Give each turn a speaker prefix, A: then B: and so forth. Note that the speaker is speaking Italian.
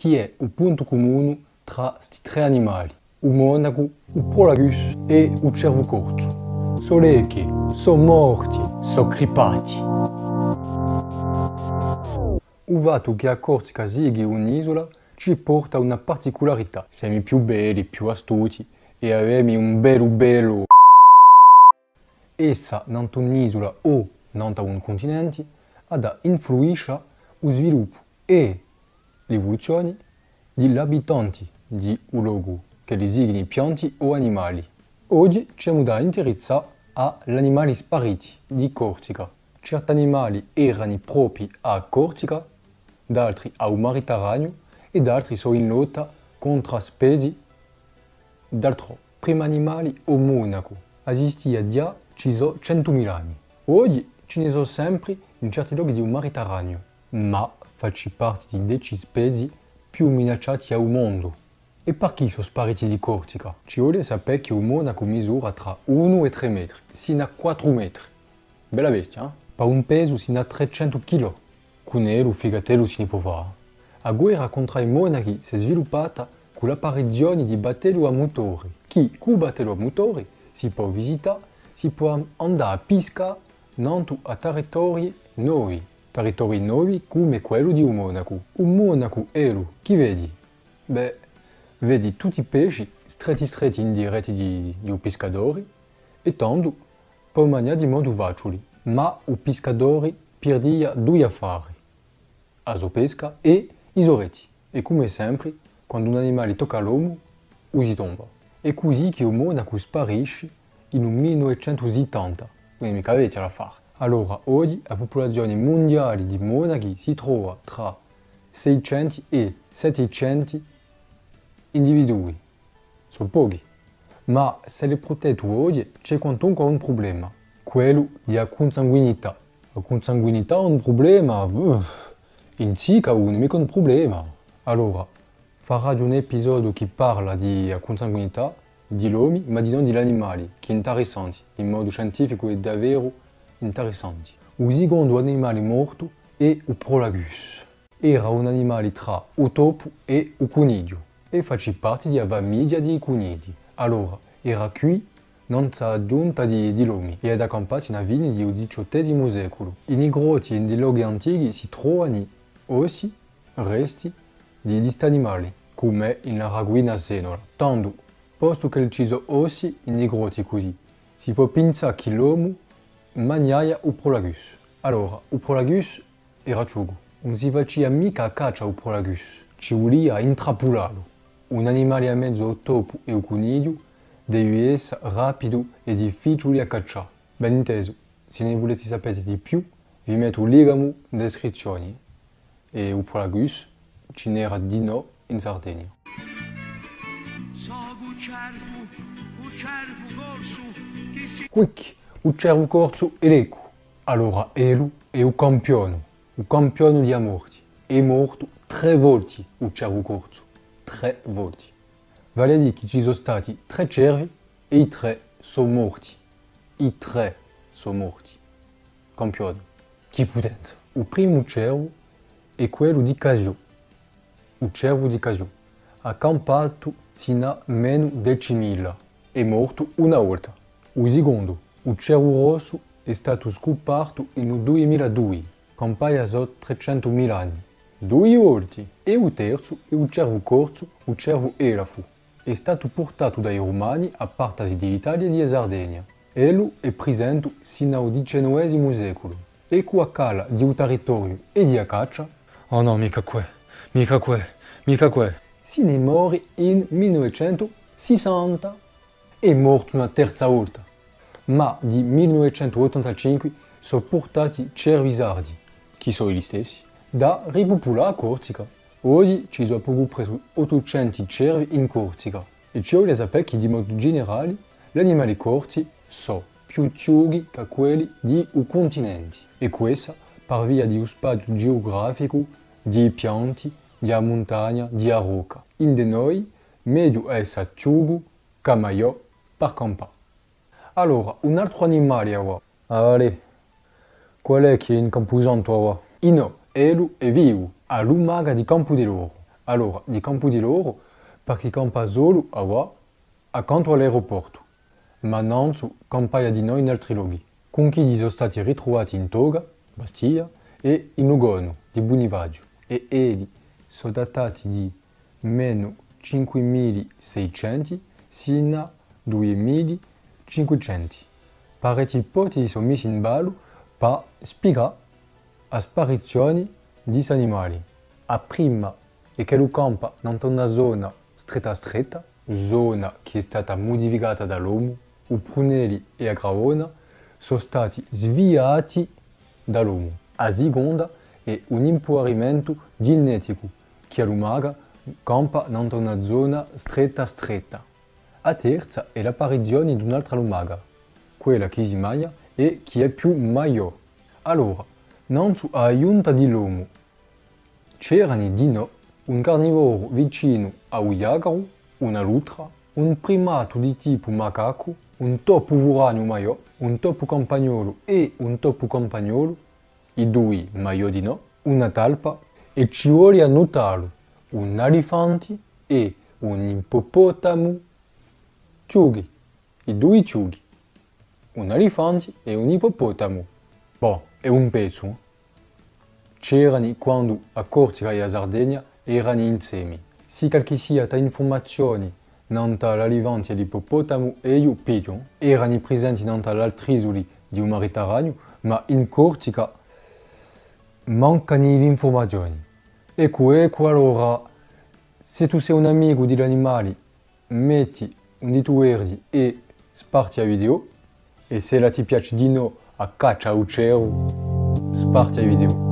A: che è il punto comune tra questi tre animali, il monaco, il prolagus e il cervocorzo. Solecchi, sono morti, sono crepati. Il fatto che a Corsica sia un'isola ci porta a una particolarità. Siamo più belli, più astuti e abbiamo un bello. Essa non è un'isola o non è un continente, ad influisce sul sviluppo e l'evoluzione degli abitanti di un luogo, che li siano piante o animali. Oggi ci siamo da interessare agli animali spariti di Corsica. Certi animali erano propri a Corsica, altri al Mediterraneo ed altri sono in lotta contro specie d'altro. Primi animali o Monaco. Esistia già ci sono 100.000 anni. Oggi ce ne sono sempre in certi luoghi del Mediterraneo, ma fanno parte di 10 specie più minacciate al mondo. E perché sono spariti di Corsica? Ci vuole sapere che il Monaco misura tra 1 e 3 metri, sino a 4 metri. Bella bestia, eh? Per un peso sino a 300 kg. Cunello, figatello si ne può fare. La guerra contro i monachi si è sviluppata con l'apparizione di battelli a motori. Chi, con battello a motori, si può visitare, si può andare a pescare a territori nuovi come quello di un monaco. Un monaco è lo, chi vedi? Beh, vedi tutti i pesci stretti in reti di pescatori e tanto può mangiare di modo facile. Ma i pescatori perdono due affari, la sua pesca e i reti. E come sempre, quando un animale tocca l'uomo, si tomba. È così che il monaco sparisce in 1970, quindi mica avete la fare. Allora, oggi la popolazione mondiale di monachi si trova tra 600 e 700 individui. Sono pochi. Ma se li protegge oggi c'è quantunque un problema, quello della consanguinità. La consanguinità è un problema, in cica non è mica un problema. Allora, farò un episodio che parla di consanguinità dell'uomo, ma non degli animali, che è interessante, in modo scientifico e davvero interessante. Il secondo animale morto è il prolagus. Era un animale tra il topo e il coniglio e faceva parte della famiglia dei conigli. Allora, era qui non c'è giunta di l'uomo e ad accampati nella fine del XVIII secolo. In grotti e nei luoghi antichi si trovano ossi, resti di questi animali, come in la raguina senola. Tanto, posto che ci sono ossi in grotti così, si può pensare che l'uomo mangiava il prolagus. Allora, il prolagus era ciugo. Non si faceva mica a caccia il prolagus, ci voleva intrappolarlo. Un animale a mezzo al topo e al coniglio deve essere rapido e difficile a cacciare. Ben inteso, se ne volete sapere di più, vi metto il legame in descrizione. E il prolagus ce n'era di no in Sardegna. Quick, il cervocorzo è l'eco. Allora, Elu è il campione di morti. È morto 3 volte il cervocorzo. 3 volte. Vale a dire che ci sono stati 3 cervi e i 3 sono morti. I 3 sono morti. Campione. Che potenza. Il primo cervo è quello di Casio. Il cervo di Casio. Ha campato sino a meno 10.000. È morto una volta. Il secondo, il cervo rosso, è stato scoperto nel 2002. Campagna sotto 300.000 anni. 2 volte. E il terzo è il cervo corso, il cervo elafo. È stato portato dai Romani a parti dell'Italia e di Sardegna. Ello è presente sino al XIX secolo. E con la cala di un territorio e di caccia, oh no, mica que. Se ne muore in 1960. È morto una terza volta. Ma di 1985 sono portati cervi sardi, che sono gli stessi, da ripopolare a Corsica. Oggi ci sono poco presso 800 cervi in Corsica. E ci vuole sapere che di modo generale gli animali corsi sono più ciughi che quelli di un continente. E questo per via di un spazio geografico, di piante, di montagna, di rocca. In de noi, meglio essere ciugo che meglio per campare. Allora, un altro animale ora. Allez, qual è che è in camposanto ora? No, Elu è vivo, a lumaga di Campo di Loro. Allora, di campo di loro, perché campa solo accanto all'aeroporto, ma non campaia di noi in altri luoghi, con chi sono stati ritrovati in Toga, Bastia, e in Lugano, di Bunivaggio, e egli sono datati di meno 5.600 sino a 2.500. Parecchie ipotesi sono messe in ballo per spiegare le sparizioni di animali. A prima è che lo campa in una zona stretta, zona che è stata modificata dall'uomo, i prunelli e la gravona sono stati sviati dall'uomo. A seconda è un imparimento genetico che l'umaga campa in una zona stretta. A terza è l'apparizione di un'altra lumaga, quella che si mangia e che è più maggiore. Allora, non a giunta di l'uomo c'erano di no un carnivoro vicino a un iagaro, una lutra, un primato di tipo macaco, un topo voranio maggiore, un topo campagnolo e un topo campagnolo, i due maggiori di no, una talpa, e ci vuole annotare un elefante e un ippopotamo ciughi, i due ciughi, un elefante e un ippopotamo. Boh, è un pezzo. C'erano quando a Corsica e a Sardegna erano insieme. Se qualche sia informazioni nanta l'elefante e l'ippopotamo e io piglio, erano presenti nanta l'altrisoli di un Mediterraneo, ma in Corsica mancano le informazioni. Ecco allora, se tu sei un amico degli animali, metti un dito verde e sparti la video, e se la ti piace di no a caccia o cielo, sparti la video.